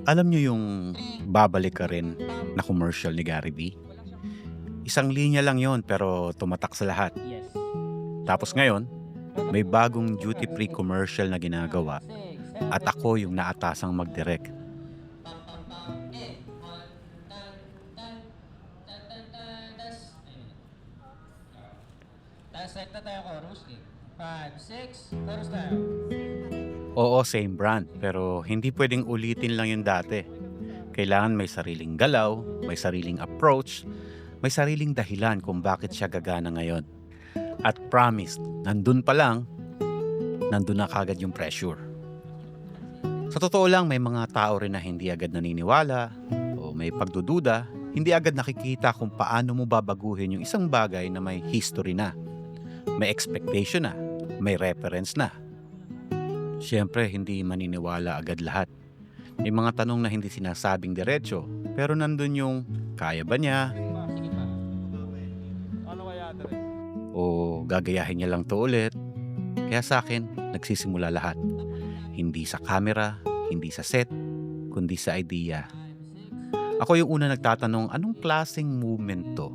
Alam niyo yung "Babalik Ka Rin" na commercial ni Gary V? Isang linya lang yon pero tumatak sa lahat. Yes. Tapos ngayon, may bagong duty free commercial na ginagawa at ako yung naatasang mag-direct. Tapos set na tayo chorus. 5, 6, chorus tayo. Oo, same brand, pero hindi pwedeng ulitin lang yung dati. Kailangan may sariling galaw, may sariling approach, may sariling dahilan kung bakit siya gagana ngayon. At promise, nandun pa lang, nandun na kagad yung pressure. Sa totoo lang, may mga tao rin na hindi agad naniniwala o may pagdududa, hindi agad nakikita kung paano mo babaguhin yung isang bagay na may history na, may expectation na, may reference na. Siyempre, hindi maniniwala agad lahat. May mga tanong na hindi sinasabing diretso, pero nandun yung kaya ba niya Sige pa. Ano kaya ate? o gagayahin niya lang to ulit. Kaya sa akin, nagsisimula lahat. Hindi sa camera, hindi sa set, kundi sa idea. Ako yung una nagtatanong, anong klaseng movement to?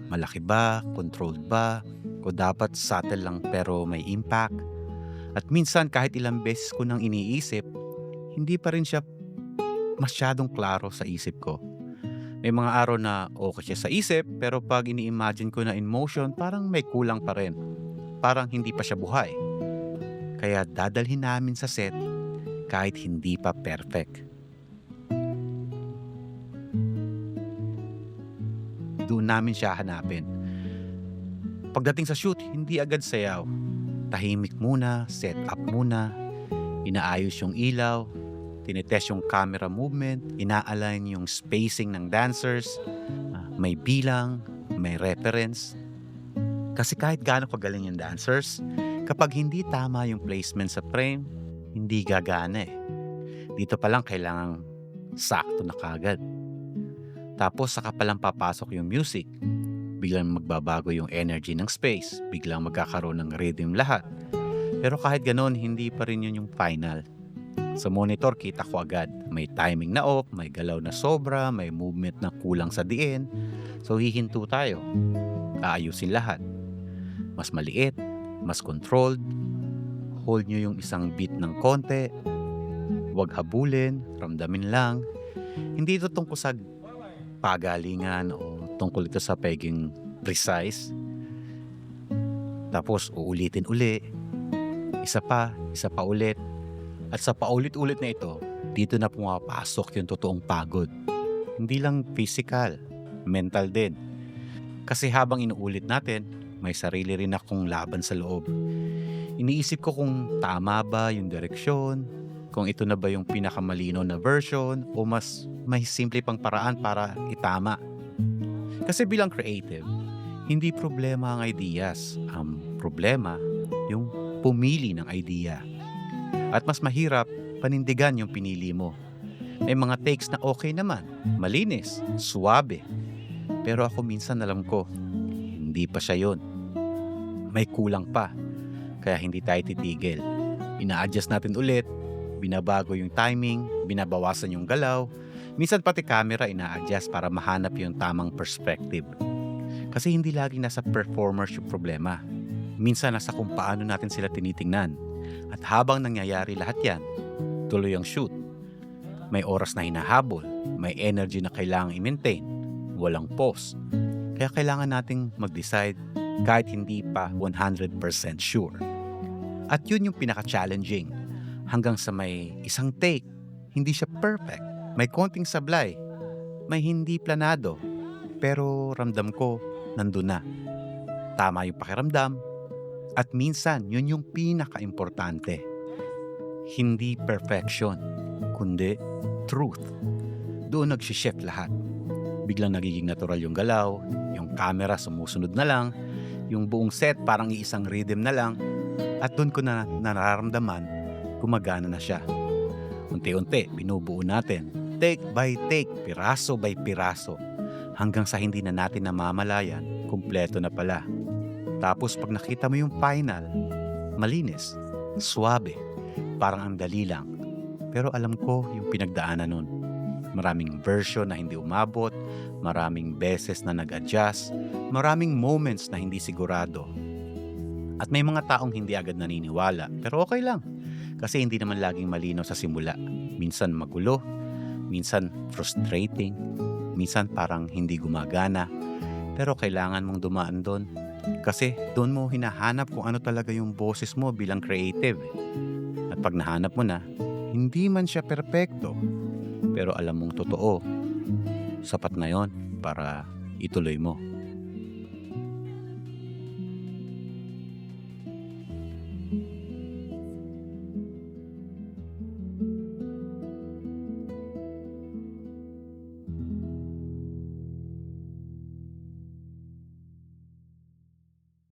Malaki ba? Controlled ba? O dapat subtle lang pero may impact? At minsan kahit ilang beses ko nang iniisip, hindi pa rin siya masyadong klaro sa isip ko. May mga araw na okay siya sa isip, pero pag ini-imagine ko na in motion, parang may kulang pa rin. Parang hindi pa siya buhay. Kaya dadalhin namin sa set kahit hindi pa perfect. Doon namin siya hanapin. Pagdating sa shoot, hindi agad sayaw. Tahimik muna, set up muna, inaayos yung ilaw, tinetest yung camera movement, ina-align yung spacing ng dancers, may bilang, may reference. Kasi kahit gaano kagaling yung dancers, kapag hindi tama yung placement sa frame, hindi gagana eh. Dito pa lang kailangang sakto na kagad. Tapos saka palang papasok yung music. Biglang magbabago yung energy ng space, biglang magkakaroon ng rhythm lahat. Pero kahit ganon, hindi pa rin yun yung final. Sa monitor, kita ko agad. May timing na off, may galaw na sobra, may movement na kulang sa diin. So hihinto tayo. Aayusin lahat. Mas maliit, mas controlled. Hold nyo yung isang beat ng konti. Huwag habulin, ramdamin lang. Hindi ito tungkol sa pagalingan o tungkol ito sa pagiging precise. Tapos uulitin uli. Isa pa ulit. At sa paulit-ulit na ito, dito na pumapasok yung totoong pagod. Hindi lang physical, mental din. Kasi habang inuulit natin, may sarili rin akong laban sa loob. Iniisip ko kung tama ba yung direksyon, kung ito na ba yung pinakamalino na version, o mas may simple pang paraan para itama. Kasi bilang creative, hindi problema ang ideas. Ang problema, yung pumili ng idea. At mas mahirap, panindigan yung pinili mo. May mga takes na okay naman, malinis, suwabe. Pero ako minsan alam ko, hindi pa siya yun. May kulang pa, kaya hindi tayo titigil. Ina-adjust natin ulit, binabago yung timing, binabawasan yung galaw. Minsan pati camera ina-adjust para mahanap yung tamang perspective. Kasi hindi lagi nasa performers yung problema. Minsan nasa kung paano natin sila tinitingnan. At habang nangyayari lahat yan, tuloy ang shoot. May oras na hinahabol, may energy na kailangang i-maintain, walang pause. Kaya kailangan nating mag-decide kahit hindi pa 100% sure. At yun yung pinaka-challenging. Hanggang sa may isang take, hindi siya perfect. May konting sablay, may hindi planado. Pero ramdam ko, nandun na. Tama yung pakiramdam. At minsan, yun yung pinaka-importante. Hindi perfection, kundi truth. Doon nag-shift lahat. Biglang nagiging natural yung galaw, yung camera sumusunod na lang, yung buong set parang iisang rhythm na lang, at doon ko na nararamdaman, gumagana na siya. Unti-unti, binubuo natin, take by take, piraso by piraso, hanggang sa hindi na natin namamalayan, kumpleto na pala. Tapos pag nakita mo yung final, malinis, suwabe, parang ang dali lang. Pero alam ko yung pinagdaanan nun. Maraming version na hindi umabot, maraming beses na nag-adjust, maraming moments na hindi sigurado. At may mga taong hindi agad naniniwala, pero okay lang. Kasi hindi naman laging malinaw sa simula. Minsan magulo, minsan frustrating, minsan parang hindi gumagana. Pero kailangan mong dumaan doon. Kasi doon mo hinahanap kung ano talaga yung boses mo bilang creative. At pag nahanap mo na, hindi man siya perpekto. Pero alam mong totoo, sapat na yon para ituloy mo.